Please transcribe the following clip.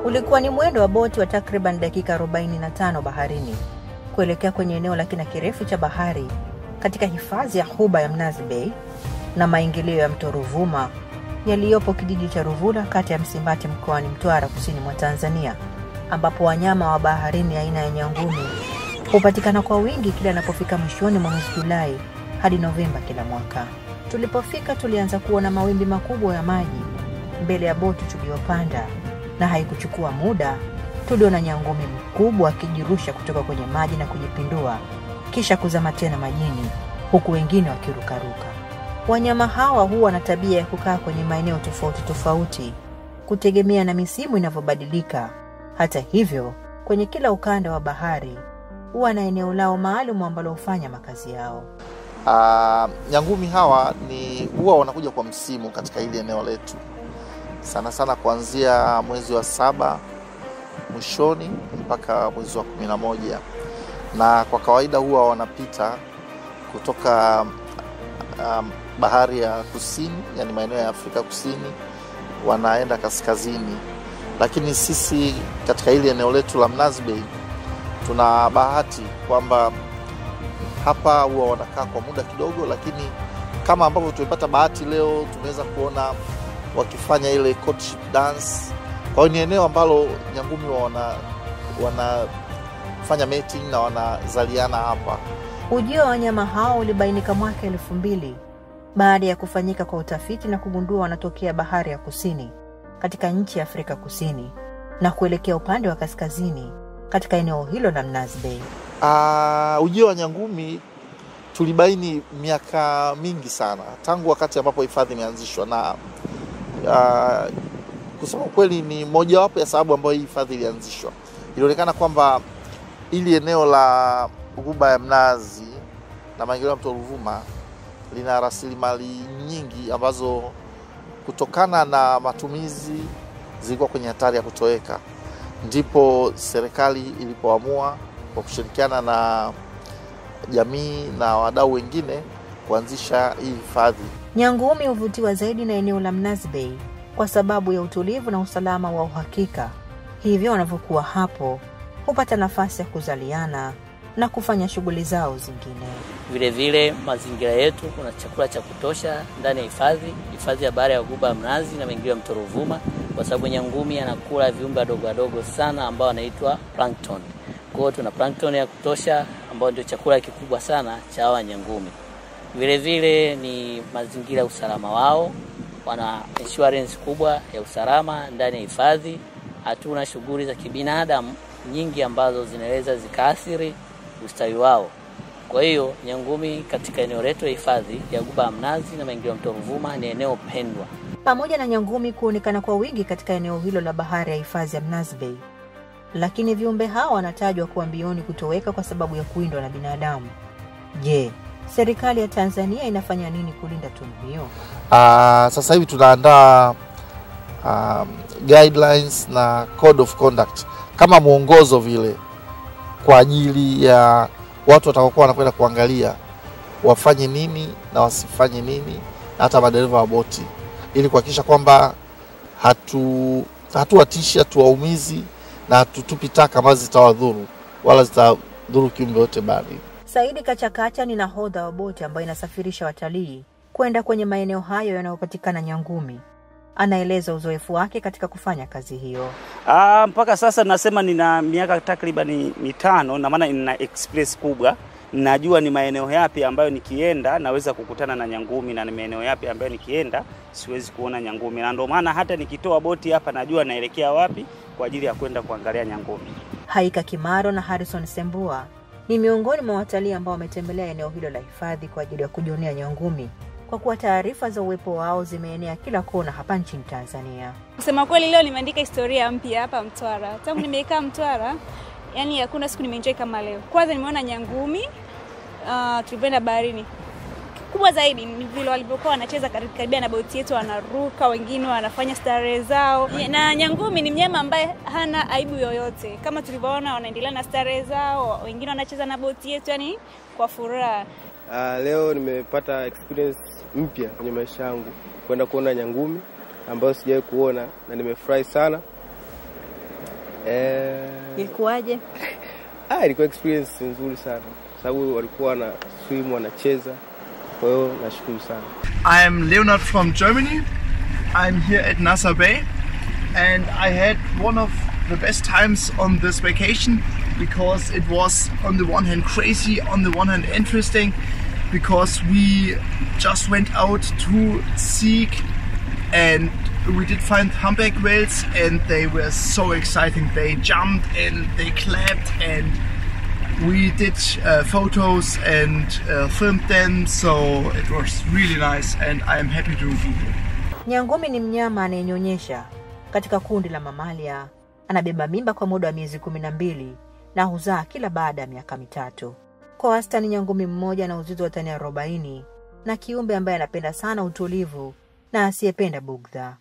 Ulikuwa ni mwendo wa boti wa takriban dakika 45 baharini kuelekea kwenye eneo la kina kirefu cha bahari katika hifadhi ya Ghuba ya Mnazi Bay na maingilio ya mto Ruvuma yaliyopo kijiji cha Ruvula kati ya Msimbati mkoani Mtwara kusini mwa Tanzania, ambapo wanyama wa baharini aina ya nyangumi hupatikana kwa wingi kila inapofika mwishoni mwa mwezi Julai hadi Novemba kila mwaka. Tulipofika tulianza kuona mawimbi makubwa ya maji mbele ya boti tuliyopanda, na haikuchukua muda tuliona nyangumi mkubwa akijirusha kutoka kwenye maji na kujipindua kisha kuzama tena majini, huku wengine wakirukaruka. Wanyama hawa huwa na tabia ya kukaa kwenye maeneo tofauti tofauti kutegemea na misimu inavyobadilika. Hata hivyo, kwenye kila ukanda wa bahari huwa na eneo lao maalum ambalo hufanya makazi yao. Nyangumi hawa huwa wanakuja kwa msimu katika hili eneo letu. Sana sana kuanzia mwezi wa 7 mwishoni mpaka mwezi wa 11. Na kwa kawaida huwa wanapita kutoka bahari ya kusini, yani maeneo ya Afrika Kusini, wanaenda kaskazini. Lakini sisi katika hili eneo letu la Mnazi Bay tuna bahati kwamba hapa huwa wanakaa kwa muda kidogo, lakini kama ambavyo tumepata bahati leo tunaweza kuona wakifanya ile courtship dance. Kwa hiyo ni eneo ambalo nyangumi wanafanya mating na wanazaliana hapa. Ujio wa wanyama hao ulibainika mwaka 2000 baada ya kufanyika kwa utafiti na kugundua wanatokea bahari ya kusini katika nchi ya Afrika Kusini na kuelekea upande wa kaskazini katika eneo hilo la Mnazi Bay. Ujio wa nyangumi tulibaini miaka mingi sana tangu wakati ambapo hifadhi imeanzishwa, na kusema kweli ni mojawapo ya sababu ambayo hii hifadhi ilianzishwa. Ilionekana kwamba ili eneo la Ghuba ya Mnazi na maingilio ya mto Ruvuma lina rasilimali nyingi ambazo kutokana na matumizi zilikuwa kwenye hatari ya kutoweka. Ndipo serikali ilipoamua kwa kushirikiana na jamii na wadau wengine kuanzisha hii hifadhi. Nyangumi huvutiwa zaidi na eneo la Mnazi Bay kwa sababu ya utulivu na usalama wa uhakika. Hivyo wanavyokuwa hapo hupata nafasi ya kuzaliana na kufanya shughuli zao zingine. Vile vile mazingira yetu kuna chakula cha kutosha ndani ya hifadhi ya bahari ya Ghuba ya Mnazi na maingilio ya mto Ruvuma, kwa sababu nyangumi anakula viumbe wadogo sana ambao wanaitwa plankton. Kwa hiyo tuna plankton ya kutosha ambao ndio chakula kikubwa sana cha hawa nyangumi. Vile vile ni mazingira ya usalama wao, wana insurance kubwa ya usalama ndani ya hifadhi. Hatuna shughuli za kibinadamu nyingi ambazo zinaweza zikaathiri ustawi wao. Kwa hiyo nyangumi katika eneo letu la hifadhi ya Ghuba ya Mnazi na maingilio ya mto Ruvuma ni eneo pendwa. Pamoja na nyangumi kuonekana kwa wingi katika eneo hilo la bahari ya hifadhi ya Mnazi Bay, lakini viumbe hao wanatajwa kuwa mbioni kutoweka kwa sababu ya kuwindwa na binadamu. Je, serikali ya Tanzania inafanya nini kulinda tunu hiyo? Sasa hivi tunaandaa guidelines na code of conduct kama mwongozo vile kwa ajili ya watu watakaokuwa wanakwenda kuangalia wafanye nini na wasifanye nini, hata madereva wa boti, ili kuhakikisha kwamba hatuwatishi, hatuwaumizi na hatutupi taka ambazo zitawadhuru wala zitadhuru kiumbe wote baharini. Saidi Kachakacha ni nahodha wa boti ambayo inasafirisha watalii kwenda kwenye maeneo hayo yanayopatikana nyangumi. Anaeleza uzoefu wake katika kufanya kazi hiyo. Mpaka sasa nasema nina miaka takriban 5, na maana nina experience kubwa. Najua ni maeneo yapi ambayo nikienda naweza kukutana na nyangumi na ni maeneo yapi ambayo nikienda siwezi kuona nyangumi. Na ndio maana hata nikitoa boti hapa najua naelekea wapi kwa ajili ya kwenda kuangalia nyangumi. Haika Kimaro na Harrison Sembua ni miongoni mwa watalii ambao wametembelea eneo hilo la hifadhi kwa ajili ya kujionea nyangumi, kwa kuwa taarifa za uwepo wao zimeenea kila kona hapa nchini Tanzania. Kusema kweli leo nimeandika historia mpya hapa Mtwara. Tangu nimekaa Mtwara, yani hakuna siku nimeenjoy kama leo. Kwanza nimeona nyangumi, tulipoenda baharini. Kubwa zaidi ni vile walivyokuwa wanacheza karibia na boti yetu, wanaruka, wengine wanafanya starehe zao. Na nyangumi ni mnyama ambaye hana aibu yoyote. Kama tulivyoona wanaendelea na starehe zao, wengine wanacheza na boti yetu yani kwa furaha. Leo nimepata experience mpya kwenye maisha yangu, kwenda kuona nyangumi ambayo sijawahi kuona, na nimefurahi sana. Ilikuwaje? Ilikuwa experience nzuri sana. Sababu walikuwa na swim wanacheza. Kwa hiyo nashukuru sana. I am Leonard from Germany. I'm here at Nasser Bay and I had one of the best times on this vacation because it was on the one hand crazy, on the one hand interesting, because we just went out to seek and we did find humpback whales and they were so exciting. They jumped and they clapped and we did photos and filmed them, so it was really nice and I am happy to be here. Nyangumi ni mnyama anayenyonyesha katika kundi la mamalia. Anabeba mimba kwa muda wa miezi 12 na huzaa kila baada ya miaka 3. Kwa wastani nyangumi mmoja na uzito wa tani 40 na kiumbe ambaye anapenda sana utulivu na asiyependa bugdha.